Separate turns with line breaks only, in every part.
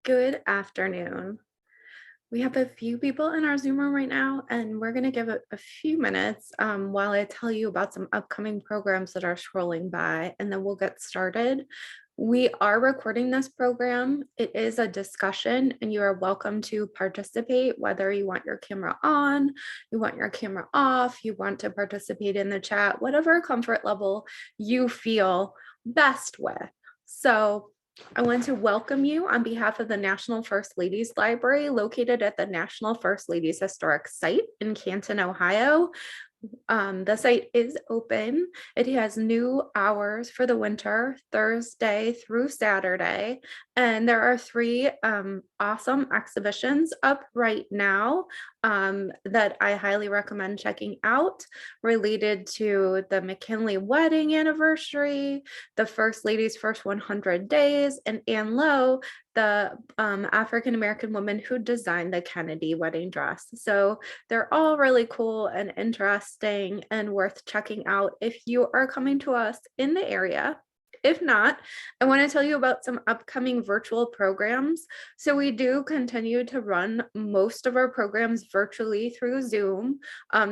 Good afternoon. We have a few people in our Zoom room right now, and we're going to give it a few minutes while I tell you about some upcoming programs that are scrolling by, and then we'll get started. We are recording this program. It is a discussion, and you are welcome to participate, whether you want your camera on, you want your camera off, you want to participate in the chat, whatever comfort level you feel best with. So I want to welcome you on behalf of the National First Ladies Library located at the National First Ladies Historic Site in Canton, Ohio. The site is open. It has new hours for the winter, Thursday through Saturday. And there are three awesome exhibitions up right now that I highly recommend checking out, related to the McKinley wedding anniversary, the First Lady's First 100 Days, and Ann Lowe, the African-American woman who designed the Kennedy wedding dress. So they're all really cool and interesting and worth checking out if you are coming to us in the area. If not, I want to tell you about some upcoming virtual programs. So we do continue to run most of our programs virtually through Zoom.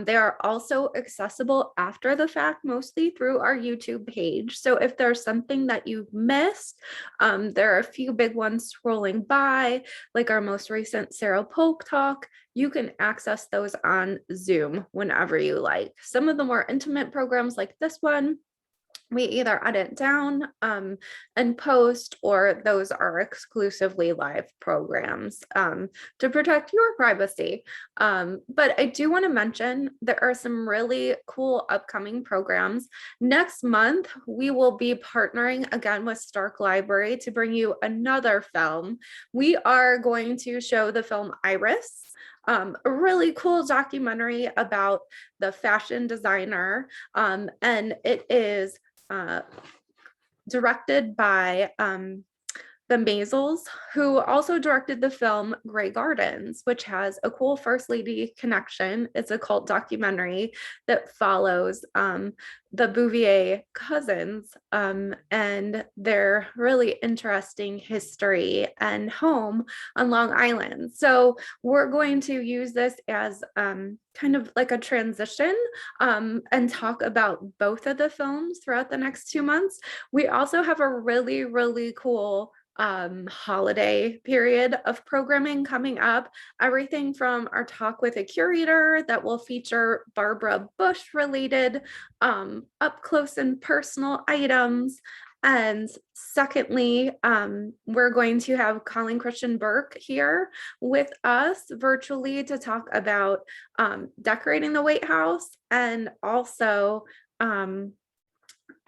They are also accessible after the fact, mostly through our YouTube page. So if there's something that you've missed, there are a few big ones scrolling by, like our most recent Sarah Polk talk. You can access those on Zoom whenever you like. Some of the more intimate programs like this one, we either edit down and post, or those are exclusively live programs to protect your privacy. But I do want to mention there are some really cool upcoming programs. Next month, we will be partnering again with Stark Library to bring you another film. We are going to show the film Iris, a really cool documentary about the fashion designer, and it is directed by the Maisels, who also directed the film Grey Gardens, which has a cool First Lady connection. It's a cult documentary that follows the Bouvier cousins and their really interesting history and home on Long Island. So we're going to use this as kind of like a transition and talk about both of the films throughout the next 2 months. We also have a really, really cool holiday period of programming coming up. Everything from our talk with a curator that will feature Barbara Bush related up close and personal items. And secondly, we're going to have Colin Christian Burke here with us virtually to talk about decorating the White House, and also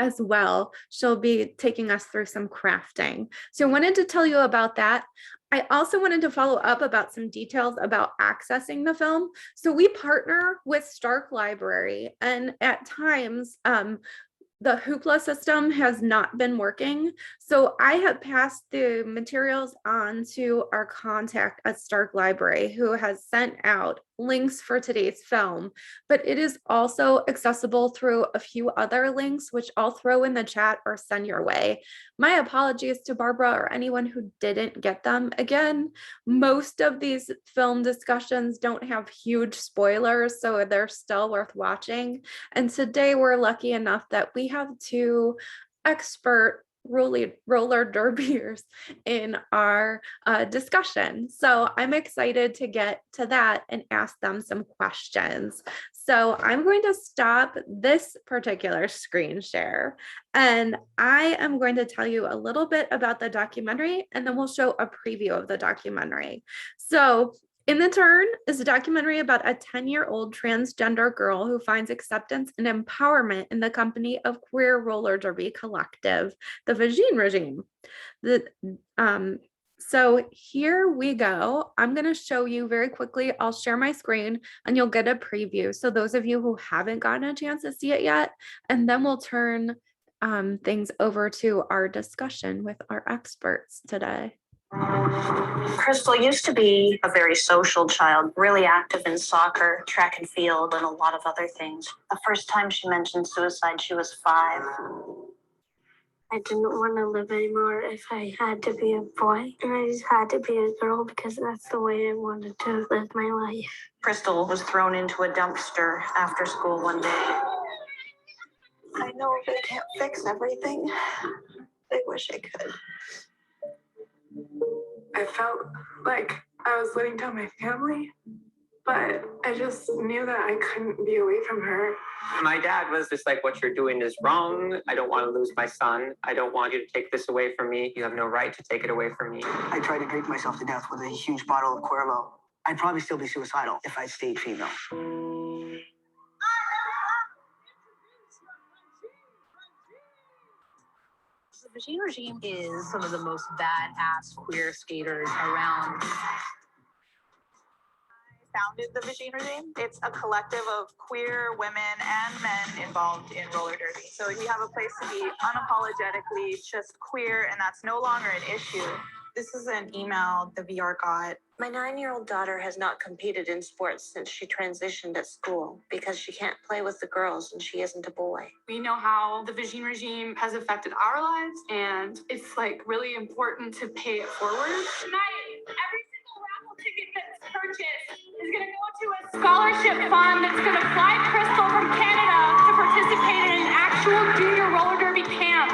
as well, she'll be taking us through some crafting. So I wanted to tell you about that. I also wanted to follow up about some details about accessing the film. So we partner with Stark Library, and at times, the Hoopla system has not been working. So I have passed the materials on to our contact at Stark Library, who has sent out links for today's film, but it is also accessible through a few other links, which I'll throw in the chat or send your way. My apologies to Barbara or anyone who didn't get them. Again, most of these film discussions don't have huge spoilers, so they're still worth watching. And today we're lucky enough that we have two expert roller derbiers in our discussion. So I'm excited to get to that and ask them some questions. So I'm going to stop this particular screen share, and I am going to tell you a little bit about the documentary, and then we'll show a preview of the documentary. So In the Turn is a documentary about a 10-year-old transgender girl who finds acceptance and empowerment in the company of queer roller derby collective, the Vagine Regime. So here we go. I'm going to show you very quickly. I'll share my screen and you'll get a preview. So those of you who haven't gotten a chance to see it yet, and then we'll turn things over to our discussion with our experts today.
Crystal used to be a very social child, really active in soccer, track and field, and a lot of other things. The first time she mentioned suicide, she was 5. I didn't want to live anymore if I had to be a boy. And I just had to be a girl because that's the way I wanted to live my life. Crystal was thrown into a dumpster after school one day. I know they can't fix everything. I wish I could. I felt like I was letting down my family, but I just knew that I couldn't be away from her. My dad was just like, what you're doing is wrong. I don't want to lose my son. I don't want you to take this away from me. You have no right to take it away from me. I tried to drink myself to death with a huge bottle of Cuervo. I'd probably still be suicidal if I stayed female.
The Vagine Regime is some of the most badass queer skaters around.
Founded the Vagine Regime. It's a collective of queer women and men involved in roller derby. So we have a place to be unapologetically just queer, and that's no longer an issue. This is an email the VR got.
My 9-year-old daughter has not competed in sports since she transitioned at school because she can't play with the girls and she isn't a boy.
We know how the Vagine Regime has affected our lives, and it's like really important to pay it forward. Tonight, every single raffle ticket that's purchased is going to go to a scholarship fund that's going to fly Crystal from Canada to participate in an actual junior roller derby camp.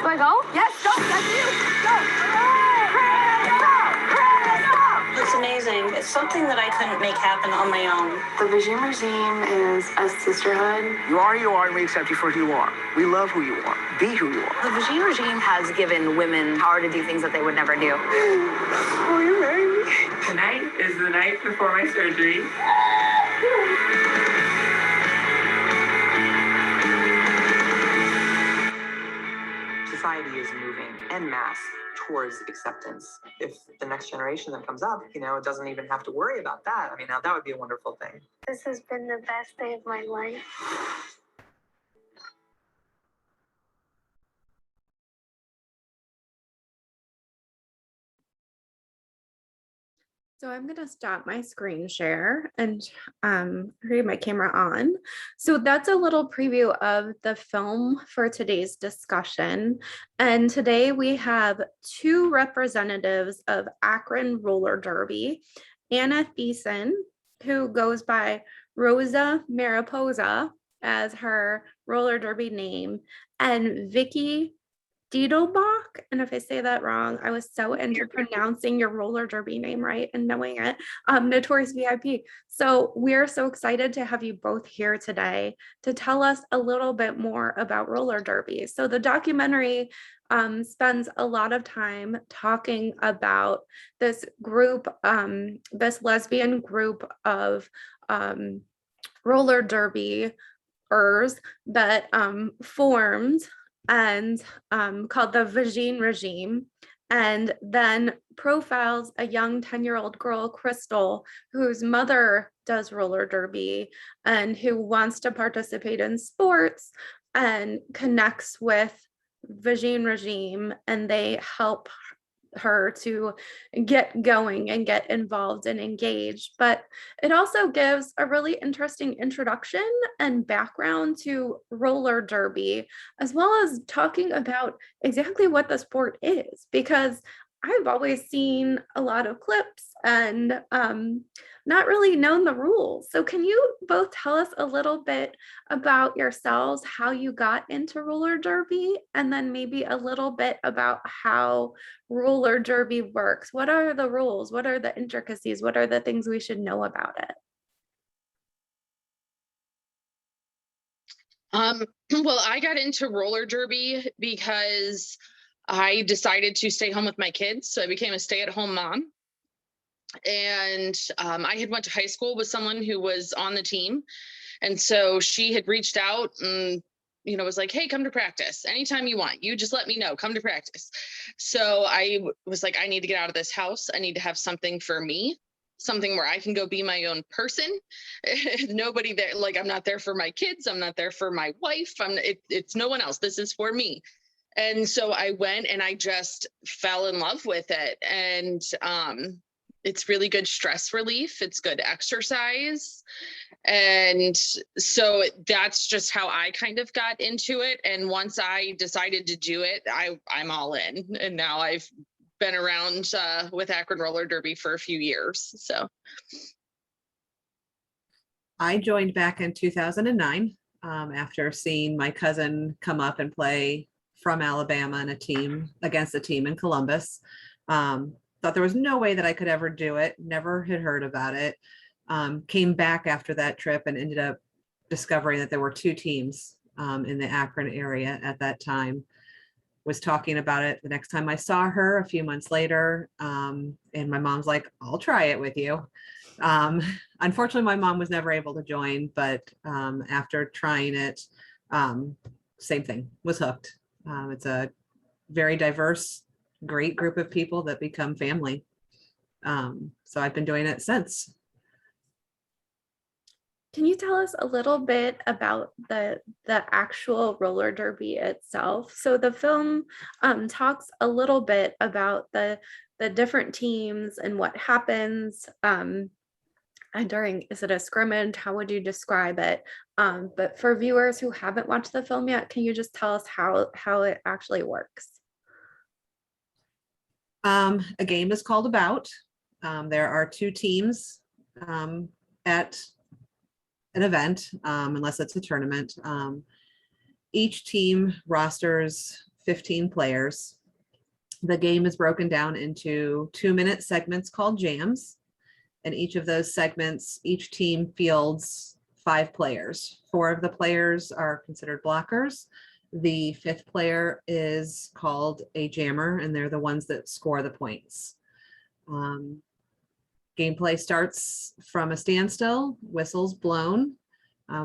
Do I go?
Yes, go, that's you. Go.
It's amazing. It's something that I couldn't make happen on my own.
The Vagine Regime is a sisterhood.
You are, and we accept you for who you are. We love who you are. Be who you are.
The Vagine Regime has given women power to do things that they would never do.
Will you marry me?
Tonight is the night before my surgery.
Society is moving en masse towards acceptance. If the next generation that comes up, it doesn't even have to worry about that. I mean, now that would be a wonderful thing.
This has been the best day of my life.
So I'm going to stop my screen share and read my camera on. So that's a little preview of the film for today's discussion. And today we have two representatives of Akron Roller Derby, Ana Theisen, who goes by Rosa Mariposa as her roller derby name, and Vicki Dietelbach, and if I say that wrong, I was so into pronouncing your roller derby name right and knowing it, Notorious VIC. So we're so excited to have you both here today to tell us a little bit more about roller derby. So the documentary spends a lot of time talking about this group, this lesbian group of roller derbyers that formed and called the Vagine Regime, and then profiles a young 10-year-old girl, Crystal, whose mother does roller derby and who wants to participate in sports and connects with Vagine Regime, and they help her to get going and get involved and engaged. But it also gives a really interesting introduction and background to roller derby, as well as talking about exactly what the sport is, because I've always seen a lot of clips and not really known the rules. So can you both tell us a little bit about yourselves, how you got into roller derby, and then maybe a little bit about how roller derby works? What are the rules? What are the intricacies? What are the things we should know about it?
Well, I got into roller derby because I decided to stay home with my kids. So I became a stay-at-home mom. And I had went to high school with someone who was on the team. And so she had reached out and, was like, hey, come to practice anytime you want. You just let me know, come to practice. So I was like, I need to get out of this house. I need to have something for me, something where I can go be my own person. Nobody there, like, I'm not there for my kids. I'm not there for my wife. It's no one else. This is for me. And so I went and I just fell in love with it. And it's really good stress relief. It's good exercise. And so that's just how I kind of got into it. And once I decided to do it, I'm all in. And now I've been around with Akron Roller Derby for a few years. So
I joined back in 2009 after seeing my cousin come up and play from Alabama in a team against a team in Columbus. Thought there was no way that I could ever do it. Never had heard about it. Came back after that trip and ended up discovering that there were two teams in the Akron area at that time. Was talking about it the next time I saw her a few months later. And my mom's like, I'll try it with you. Unfortunately, my mom was never able to join, but after trying it, same thing, was hooked. It's a very diverse, great group of people that become family. So I've been doing it since.
Can you tell us a little bit about the actual roller derby itself? So the film talks a little bit about the different teams and what happens during, is it a scrimmage? How would you describe it? But for viewers who haven't watched the film yet, can you just tell us how it actually works?
A game is called About. There are two teams at an event, unless it's a tournament. Each team rosters 15 players. The game is broken down into 2-minute segments called jams. And each of those segments, each team fields 5 players. 4 of the players are considered blockers. The 5th player is called a jammer, and they're the ones that score the points. Gameplay starts from a standstill, whistles blown.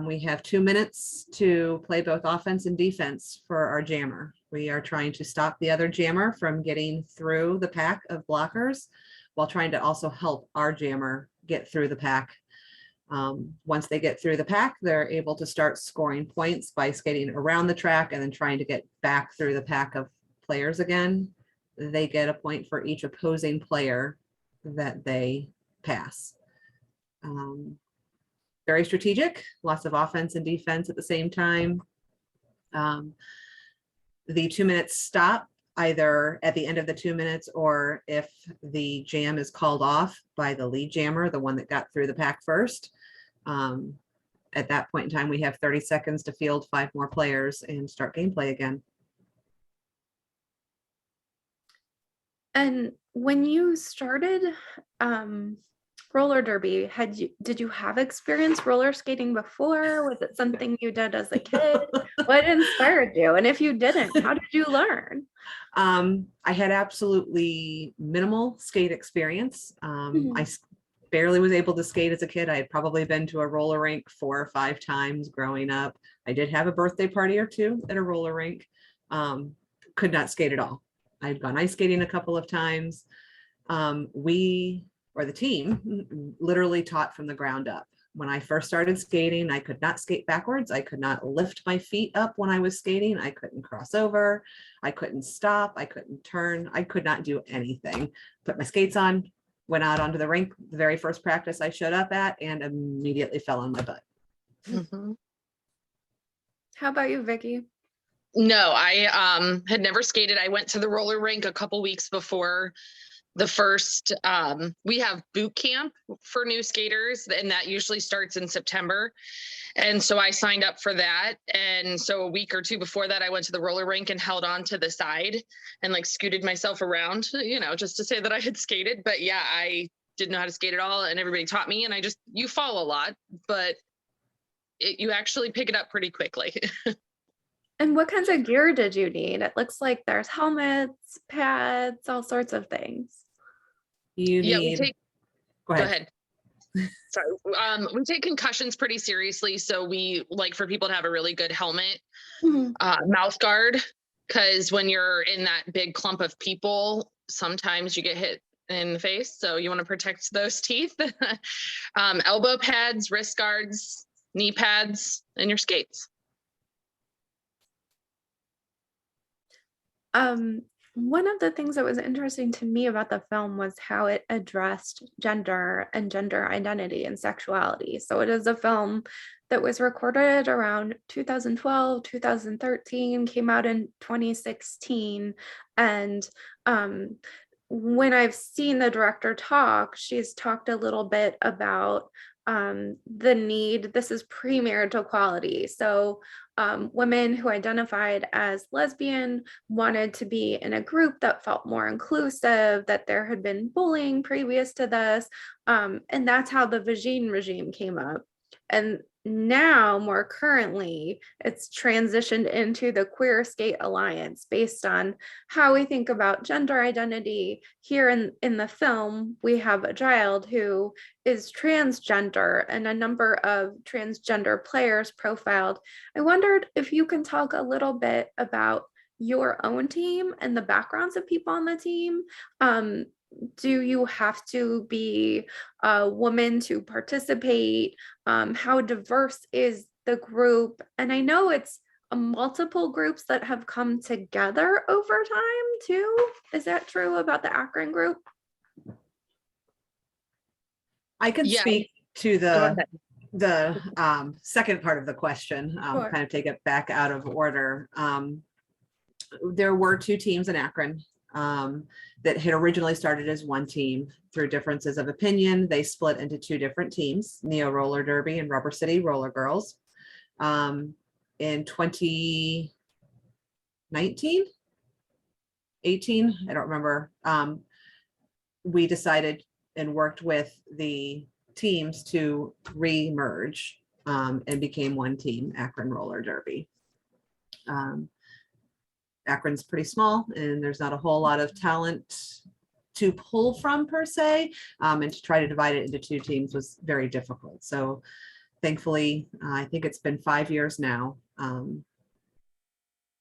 We have 2 minutes to play both offense and defense for our jammer. We are trying to stop the other jammer from getting through the pack of blockers while trying to also help our jammer get through the pack. Once they get through the pack, they're able to start scoring points by skating around the track and then trying to get back through the pack of players again. They get a point for each opposing player that they pass. Very strategic, lots of offense and defense at the same time. The 2 minutes stop either at the end of the 2 minutes, or if the jam is called off by the lead jammer, the one that got through the pack first. At that point in time, we have 30 seconds to field 5 more players and start gameplay again.
And when you started roller derby, did you have experience roller skating before? Was it something you did as a kid? What inspired you? And if you didn't, how did you learn?
I had absolutely minimal skate experience. I barely was able to skate as a kid. I had probably been to a roller rink 4 or 5 times growing up. I did have a birthday party or 2 at a roller rink. Could not skate at all. I'd gone ice skating a couple of times. The team literally taught from the ground up. When I first started skating, I could not skate backwards. I could not lift my feet up when I was skating. I couldn't cross over. I couldn't stop. I couldn't turn. I could not do anything. Put my skates on, went out onto the rink, the very first practice I showed up at, and immediately fell on my butt.
Mm-hmm.
How about you, Vicki?
No, I had never skated. I went to the roller rink a couple weeks before the first, we have boot camp for new skaters, and that usually starts in September. And so I signed up for that. And so a week or 2 before that, I went to the roller rink and held on to the side and like scooted myself around, just to say that I had skated. But yeah, I didn't know how to skate at all. And everybody taught me, and you fall a lot, but you actually pick it up pretty quickly.
And what kinds of gear did you need? It looks like there's helmets, pads, all sorts of things.
Go
ahead. Sorry. We take concussions pretty seriously. So we like for people to have a really good helmet, mouth guard, because when you're in that big clump of people, sometimes you get hit in the face. So you want to protect those teeth. Elbow pads, wrist guards, knee pads, and your skates.
One of the things that was interesting to me about the film was how it addressed gender and gender identity and sexuality. So it is a film that was recorded around 2012, 2013, came out in 2016. And when I've seen the director talk, she's talked a little bit about the need, this is premarital equality. So women who identified as lesbian wanted to be in a group that felt more inclusive, that there had been bullying previous to this. And that's how the Vagine regime came up. And now, more currently, it's transitioned into the Queer Skate Alliance based on how we think about gender identity. Here in the film, we have a child who is transgender and a number of transgender players profiled. I wondered if you can talk a little bit about your own team and the backgrounds of people on the team. Do you have to be a woman to participate? How diverse is the group? And I know it's multiple groups that have come together over time too. Is that true about the Akron group?
I can
Yeah.
speak to
Go
the second part of the question,
Sure.
kind of take it back out of order. There were two teams in Akron that had originally started as one team. Through differences of opinion, they split into two different teams, Neo Roller Derby and Rubber City Roller Girls. In 2019, 18, I don't remember, we decided and worked with the teams to re-merge and became one team, Akron Roller Derby. Akron's pretty small and there's not a whole lot of talent to pull from per se, and to try to divide it into two teams was very difficult. So thankfully, I think it's been 5 years now,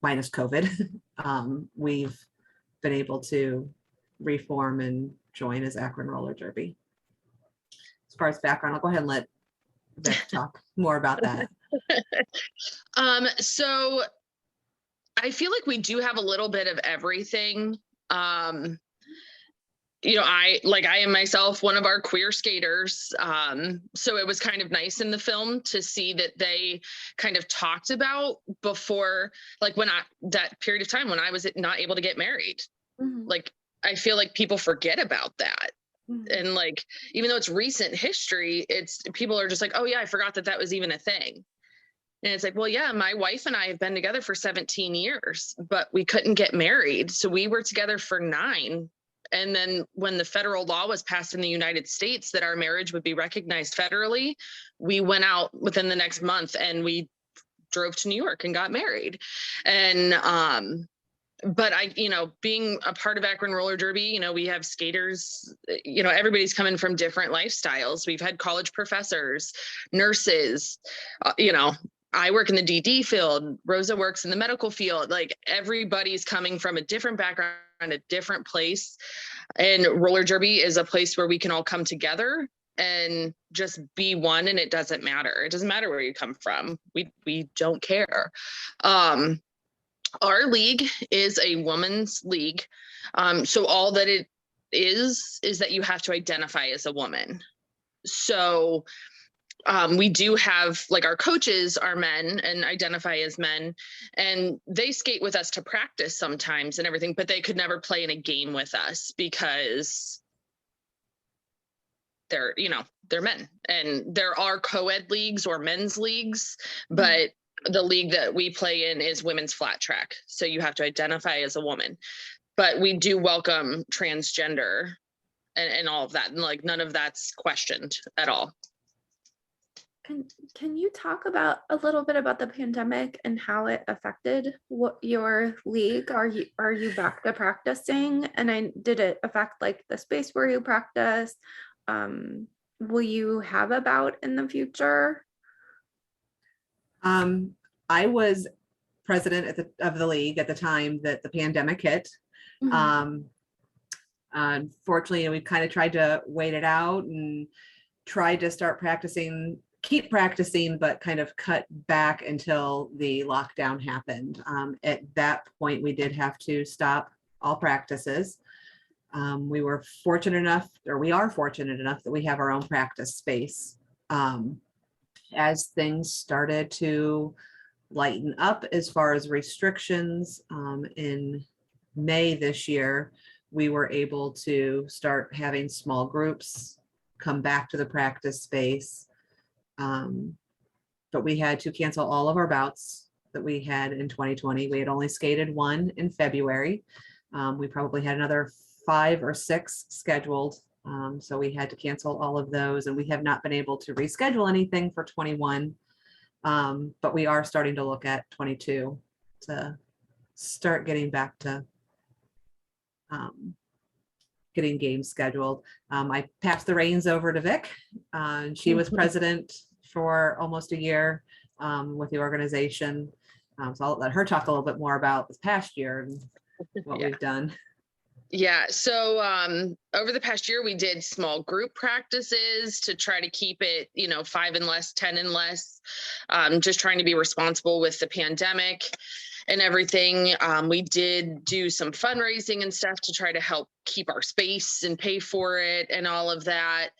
minus COVID. We've been able to reform and join as Akron Roller Derby. As far as background, I'll go ahead and let Vic talk more about that.
So I feel like we do have a little bit of everything. I am myself one of our queer skaters. So it was kind of nice in the film to see that they kind of talked about before, like that period of time when I was not able to get married.
Mhm.
Like, I feel like people forget about that.
Mhm.
And like, even though it's recent history, people are just like, oh yeah, I forgot that was even a thing. And it's like, well, yeah, my wife and I have been together for 17 years, but we couldn't get married. So we were together for 9. And then when the federal law was passed in the United States that our marriage would be recognized federally, we went out within the next month and we drove to New York and got married. And, but being a part of Akron Roller Derby, we have skaters, everybody's coming from different lifestyles. We've had college professors, nurses, I work in the DD field. Rosa works in the medical field. Like, everybody's coming from a different background, a different place. And roller derby is a place where we can all come together and just be one. And it doesn't matter. It doesn't matter where you come from. We don't care. Our league is a women's league. So all that it is that you have to identify as a woman. So we do have, like, our coaches are men and identify as men, and they skate with us to practice sometimes and everything, but they could never play in a game with us because they're men. And there are co-ed leagues or men's leagues, but the league that we play in is women's flat track. So you have to identify as a woman, but we do welcome transgender and all of that. And like, none of that's questioned at all.
Can you talk about a little bit about the pandemic and how it affected your league? Are you back to practicing? And did it affect like the space where you practice? Will you have a bout in the future?
I was president of the league at the time that the pandemic hit.
Mhm.
Unfortunately, we kind of tried to wait it out and tried to keep practicing, but kind of cut back until the lockdown happened. At that point, we did have to stop all practices. We are fortunate enough that we have our own practice space. As things started to lighten up as far as restrictions, in May this year, we were able to start having small groups come back to the practice space. But we had to cancel all of our bouts that we had in 2020. We had only skated one in February. We probably had another 5 or 6 scheduled. So we had to cancel all of those, and we have not been able to reschedule anything for 21. But we are starting to look at 22 to start getting back to getting games scheduled. I passed the reins over to Vic. And she was president for almost a year with the organization. So I'll let her talk a little bit more about this past year and what we've done.
Yeah, so over the past year, we did small group practices to try to keep it, 5 and less, 10 and less, just trying to be responsible with the pandemic and everything. We did do some fundraising and stuff to try to help keep our space and pay for it and all of that.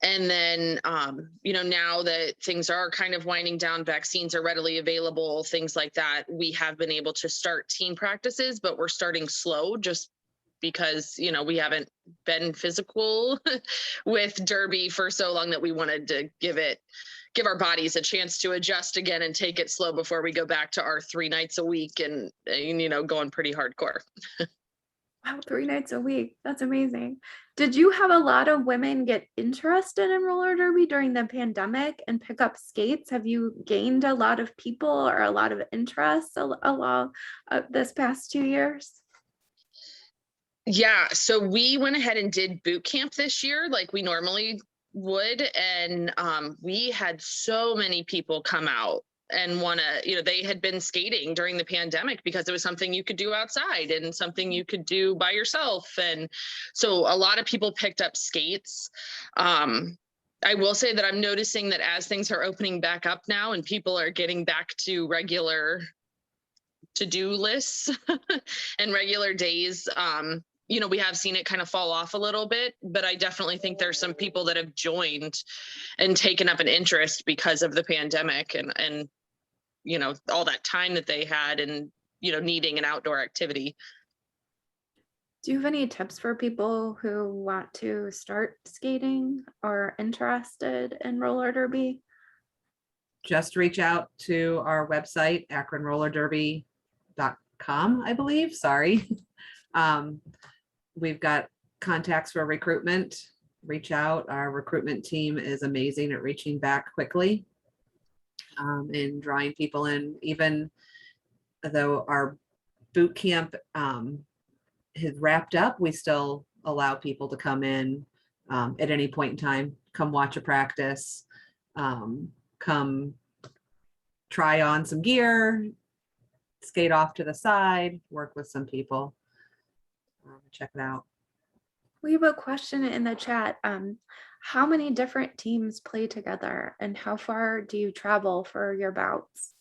And then, now that things are kind of winding down, vaccines are readily available, things like that, we have been able to start team practices, but we're starting slow just because, we haven't been physical with Derby for so long that we wanted to give our bodies a chance to adjust again and take it slow before we go back to our 3 nights a week and going pretty hardcore.
Wow, 3 nights a week. That's amazing. Did you have a lot of women get interested in roller derby during the pandemic and pick up skates? Have you gained a lot of people or a lot of interest along this past 2 years?
Yeah, so we went ahead and did boot camp this year like we normally would. And we had so many people come out and they had been skating during the pandemic because it was something you could do outside and something you could do by yourself. And so a lot of people picked up skates. I will say that I'm noticing that as things are opening back up now and people are getting back to regular to-do lists and regular days, we have seen it kind of fall off a little bit, but I definitely think there's some people that have joined and taken up an interest because of the pandemic and all that time that they had and, needing an outdoor activity.
Do you have any tips for people who want to start skating or interested in roller derby?
Just reach out to our website, akronrollerderby.com, I believe. Sorry. We've got contacts for recruitment. Reach out. Our recruitment team is amazing at reaching back quickly and drawing people in. Even though our boot camp has wrapped up, we still allow people to come in at any point in time, come watch a practice, come try on some gear, skate off to the side, work with some people. Check it out.
We have a question in the chat. How many different teams play together and how far do you travel for your bouts?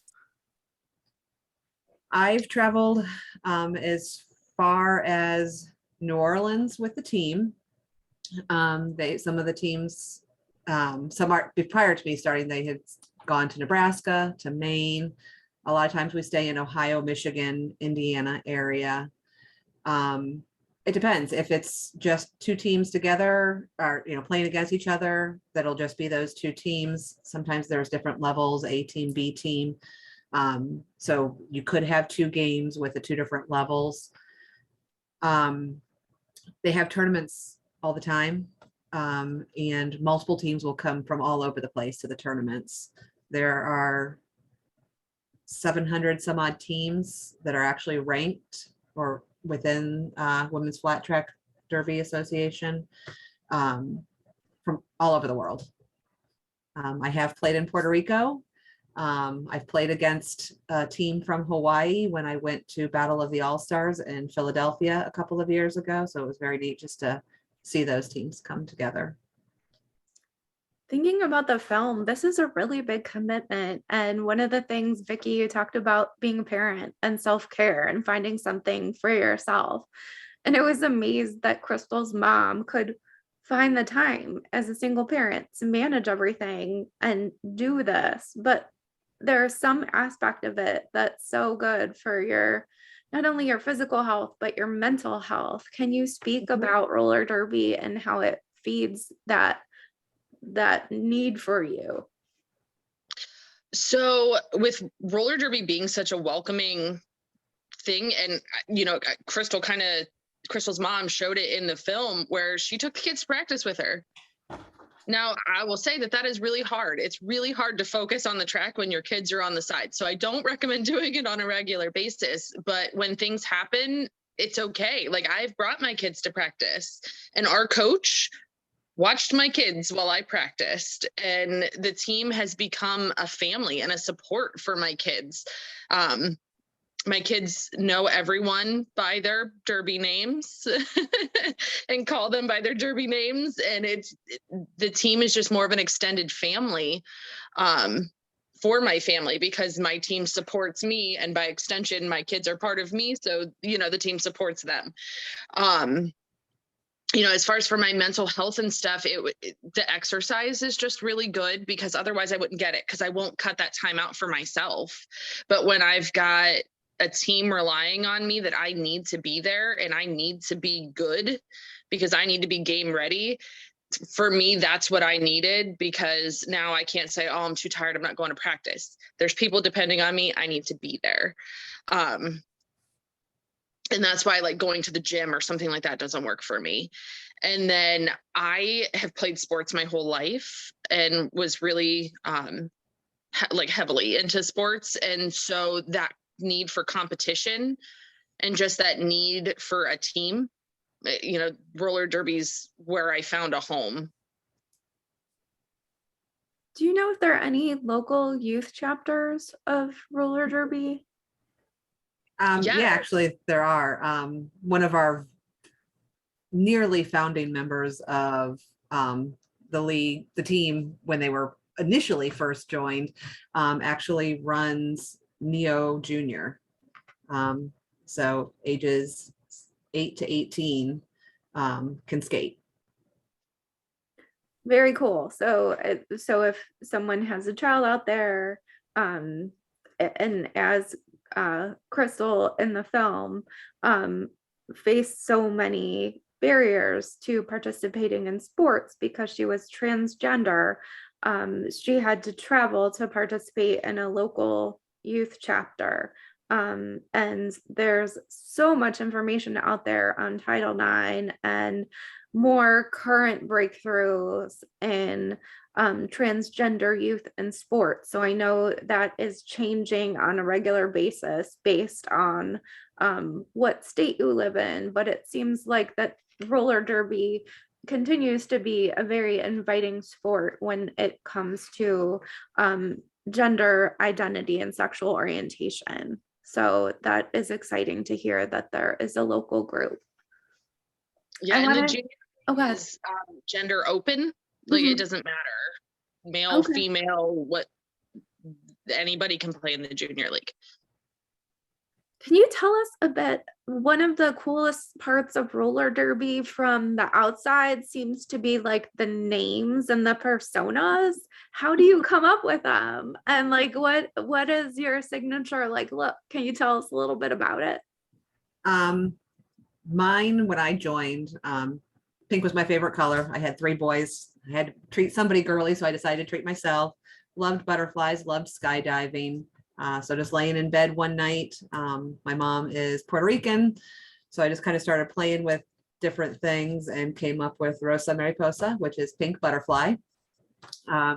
I've traveled as far as New Orleans with the team. Some of the teams, some are prior to me starting, they had gone to Nebraska, to Maine. A lot of times we stay in Ohio, Michigan, Indiana area. It depends. If it's just 2 teams together or, playing against each other, that'll just be those 2 teams. Sometimes there's different levels, A team, B team. So you could have 2 games with the 2 different levels. They have tournaments all the time. And multiple teams will come from all over the place to the tournaments. There are 700 some odd teams that are actually ranked or within Women's Flat Track Derby Association from all over the world. I have played in Puerto Rico. I've played against a team from Hawaii when I went to Battle of the All-Stars in Philadelphia a couple of years ago. So it was very neat just to see those teams come together.
Thinking about the film, this is a really big commitment. And one of the things, Vicki, you talked about being a parent and self-care and finding something for yourself. And I was amazed that Crystal's mom could find the time as a single parent to manage everything and do this. But there's some aspect of it that's so good for your, not only your physical health, but your mental health. Can you speak about roller derby and how it feeds that need for you?
So with roller derby being such a welcoming thing, and Crystal's mom showed it in the film where she took the kids to practice with her. Now, I will say that is really hard. It's really hard to focus on the track when your kids are on the side. So I don't recommend doing it on a regular basis, but when things happen, it's okay. Like, I've brought my kids to practice, and our coach watched my kids while I practiced, and the team has become a family and a support for my kids. My kids know everyone by their derby names and call them by their derby names. And the team is just more of an extended family for my family, because my team supports me, and by extension, my kids are part of me. So, the team supports them. As far as for my mental health and stuff, the exercise is just really good, because otherwise I wouldn't get it, because I won't cut that time out for myself. But when I've got a team relying on me that I need to be there and I need to be good because I need to be game ready, for me, that's what I needed, because now I can't say, oh, I'm too tired, I'm not going to practice. There's people depending on me. I need to be there. And that's why, like, going to the gym or something like that doesn't work for me. And then I have played sports my whole life and was really heavily into sports. And so that need for competition and just that need for a team, roller derby's where I found a home.
Do you know if there are any local youth chapters of roller derby?
Yeah, actually there are. One of our nearly founding members of the league, the team, when they were initially first joined, actually runs Neo Junior. So ages 8 to 18 can skate.
Very cool. So if someone has a child out there, and as Crystal in the film faced so many barriers to participating in sports because she was transgender, she had to travel to participate in a local youth chapter. And there's so much information out there on Title IX and more current breakthroughs in transgender youth in sports. So I know that is changing on a regular basis based on what state you live in, but it seems like that roller derby continues to be a very inviting sport when it comes to gender identity and sexual orientation. So that is exciting to hear that there is a local group.
Yeah, and the junior is gender open. Like, it doesn't matter, male, female, what, anybody can play in the junior league.
Can you tell us a bit? One of the coolest parts of roller derby from the outside seems to be like the names and the personas. How do you come up with them? And like, what is your signature like look? Can you tell us a little bit about it?
Mine, when I joined, pink was my favorite color. I had 3 boys. I had to treat somebody girly, so I decided to treat myself. Loved butterflies, loved skydiving. So just laying in bed one night, my mom is Puerto Rican, so I just kind of started playing with different things and came up with Rosa Mariposa, which is pink butterfly.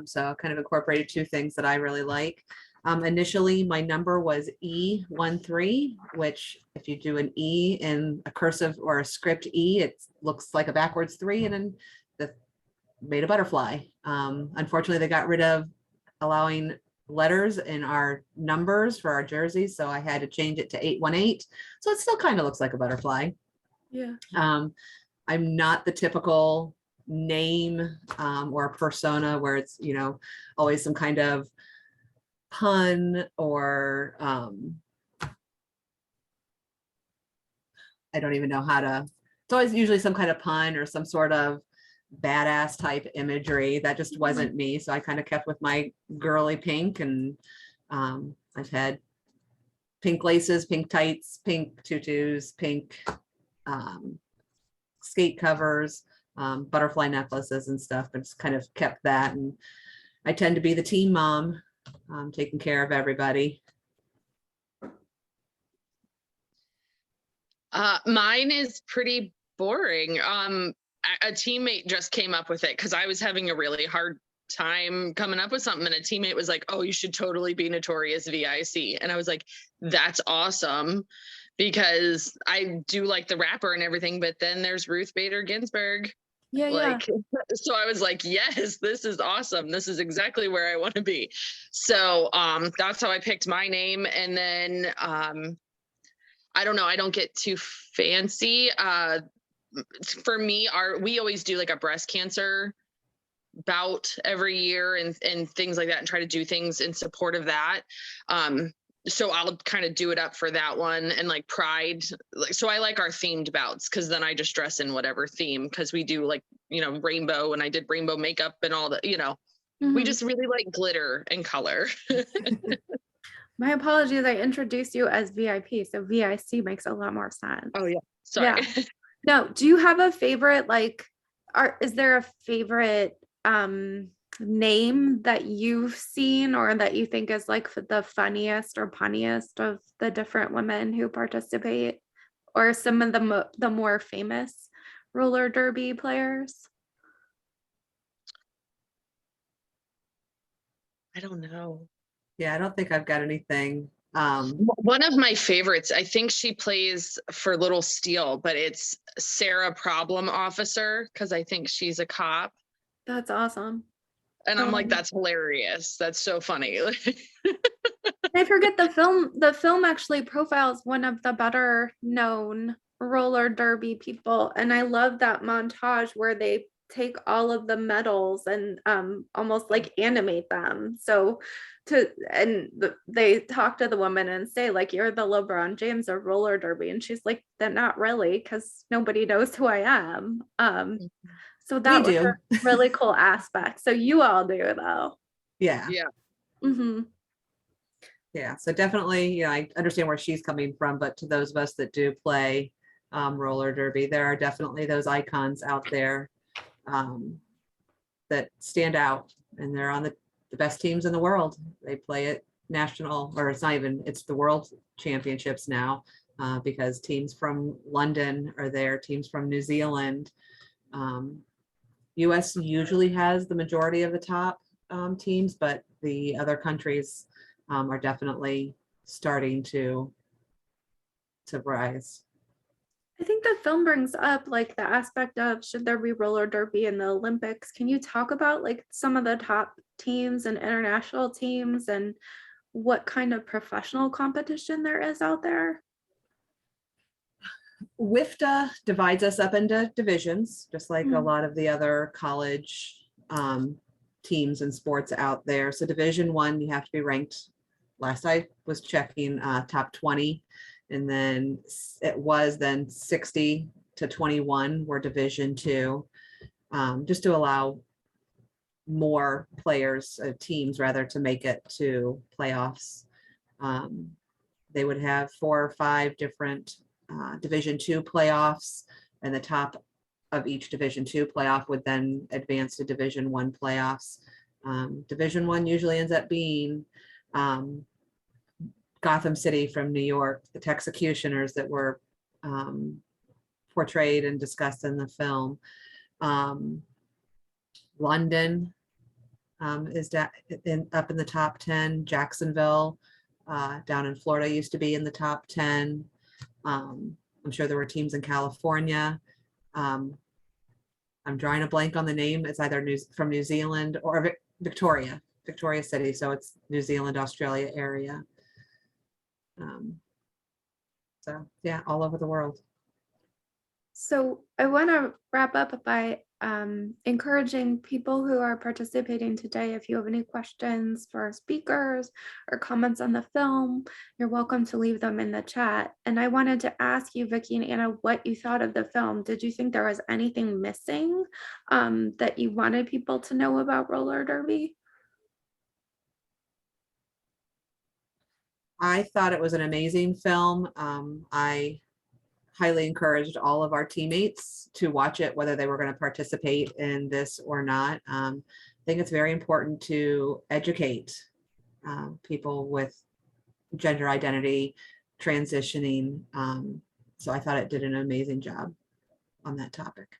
So kind of incorporated 2 things that I really like. Initially, my number was E13, which if you do an E in a cursive or a script E, it looks like a backwards 3, and then made a butterfly. Unfortunately, they got rid of allowing letters in our numbers for our jerseys, so I had to change it to 818. So it still kind of looks like a butterfly.
Yeah.
I'm not the typical name or persona where it's, always some kind of pun or I don't even know how to, it's always usually some kind of pun or some sort of badass type imagery. That just wasn't me. So I kind of kept with my girly pink, and I've had pink laces, pink tights, pink tutus, pink skate covers, butterfly necklaces and stuff, but just kind of kept that. And I tend to be the team mom, taking care of everybody.
Mine is pretty boring. A teammate just came up with it because I was having a really hard time coming up with something, and a teammate was like, "Oh, you should totally be Notorious VIC," and I was like, "That's awesome," because I do like the rapper and everything, but then there's Ruth Bader Ginsburg.
Yeah,
Like, so I was like, yes, this is awesome. This is exactly where I want to be. So that's how I picked my name. And then I don't know, I don't get too fancy. For me, we always do like a breast cancer bout every year and things like that, and try to do things in support of that. So I'll kind of do it up for that one, and like Pride. So I like our themed bouts, because then I just dress in whatever theme, because we do like, rainbow, and I did rainbow makeup and all that, we just really like glitter and color.
My apologies, I introduced you as VIP, so VIC makes a lot more sense.
Oh yeah, sorry.
Yeah. No, do you have a favorite, is there a favorite name that you've seen or that you think is like the funniest or punniest of the different women who participate, or some of the more famous roller derby players?
I don't know.
Yeah, I don't think I've got anything.
One of my favorites, I think she plays for Little Steel, but it's Sarah Problem Officer, because I think she's a cop.
That's awesome.
And I'm like, that's hilarious. That's so funny.
I forget the film. The film actually profiles one of the better known roller derby people. And I love that montage where they take all of the medals and almost like animate them. So they talk to the woman and say, like, you're the LeBron James of roller derby. And she's like, then not really, because nobody knows who I am. So that was a really cool aspect. So you all do, though.
Yeah.
Yeah.
Mm-hmm.
Yeah. So definitely, I understand where she's coming from, but to those of us that do play roller derby, there are definitely those icons out there that stand out, and they're on the best teams in the world. They play at national, or it's the world championships now, because teams from London are there, teams from New Zealand. US usually has the majority of the top teams, but the other countries are definitely starting to rise.
I think the film brings up like the aspect of, should there be roller derby in the Olympics? Can you talk about like some of the top teams and international teams and what kind of professional competition there is out there?
WIFTA divides us up into divisions, just like a lot of the other college teams and sports out there. So Division 1, you have to be ranked, last I was checking, top 20. And then it was then 60 to 21 were Division 2, just to allow more players, teams rather, to make it to playoffs. They would have 4 or 5 different Division 2 playoffs, and the top of each Division 2 playoff would then advance to Division 1 playoffs. Division 1 usually ends up being Gotham City from New York, the Texecutioners that were portrayed and discussed in the film. London is up in the top 10. Jacksonville down in Florida used to be in the top 10. I'm sure there were teams in California. I'm drawing a blank on the name. It's either from New Zealand or Victoria City. So it's New Zealand, Australia area. So yeah, all over the world.
So I want to wrap up by encouraging people who are participating today, if you have any questions for our speakers or comments on the film, you're welcome to leave them in the chat. And I wanted to ask you, Vicki and Anna, what you thought of the film. Did you think there was anything missing that you wanted people to know about roller derby?
I thought it was an amazing film. I highly encouraged all of our teammates to watch it, whether they were going to participate in this or not. I think it's very important to educate people with gender identity, transitioning. So I thought it did an amazing job on that topic.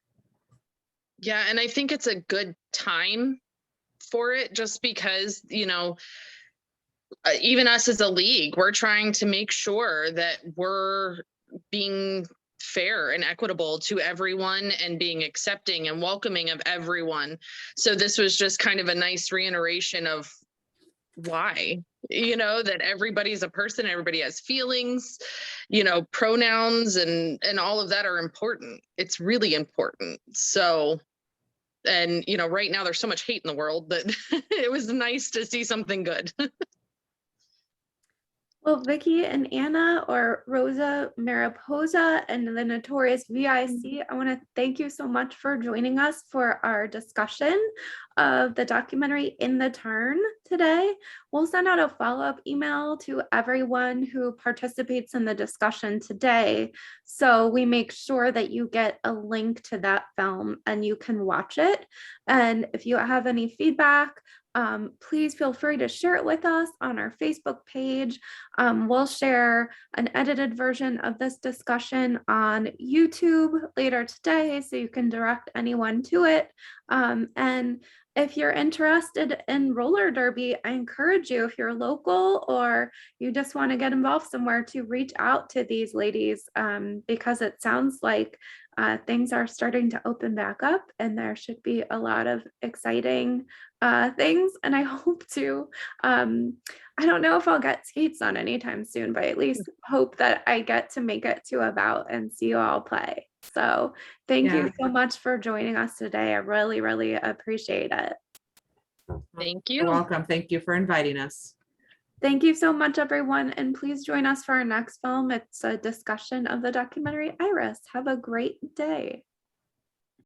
Yeah, and I think it's a good time for it, just because, you know, even us as a league, we're trying to make sure that we're being fair and equitable to everyone and being accepting and welcoming of everyone. So this was just kind of a nice reiteration of why, you know, that everybody's a person, everybody has feelings, you know, pronouns and all of that are important. It's really important. So, and, you know, right now there's so much hate in the world that it was nice to see something good.
Well, Vicki and Anna, or Rosa, Mariposa, and the Notorious VIC, I want to thank you so much for joining us for our discussion of the documentary In the Turn today. We'll send out a follow-up email to everyone who participates in the discussion today, so we make sure that you get a link to that film and you can watch it. And if you have any feedback, please feel free to share it with us on our Facebook page. We'll share an edited version of this discussion on YouTube later today, so you can direct anyone to it. And if you're interested in roller derby, I encourage you, if you're local or you just want to get involved somewhere, to reach out to these ladies, because it sounds like things are starting to open back up and there should be a lot of exciting things. And I hope to, I don't know if I'll get skates on anytime soon, but at least hope that I get to make it to a bout and see you all play. So thank you so much for joining us today. I really, really appreciate it.
Thank you.
You're welcome. Thank you for inviting us.
Thank you so much, everyone. And please join us for our next film. It's a discussion of the documentary Iris. Have a great day.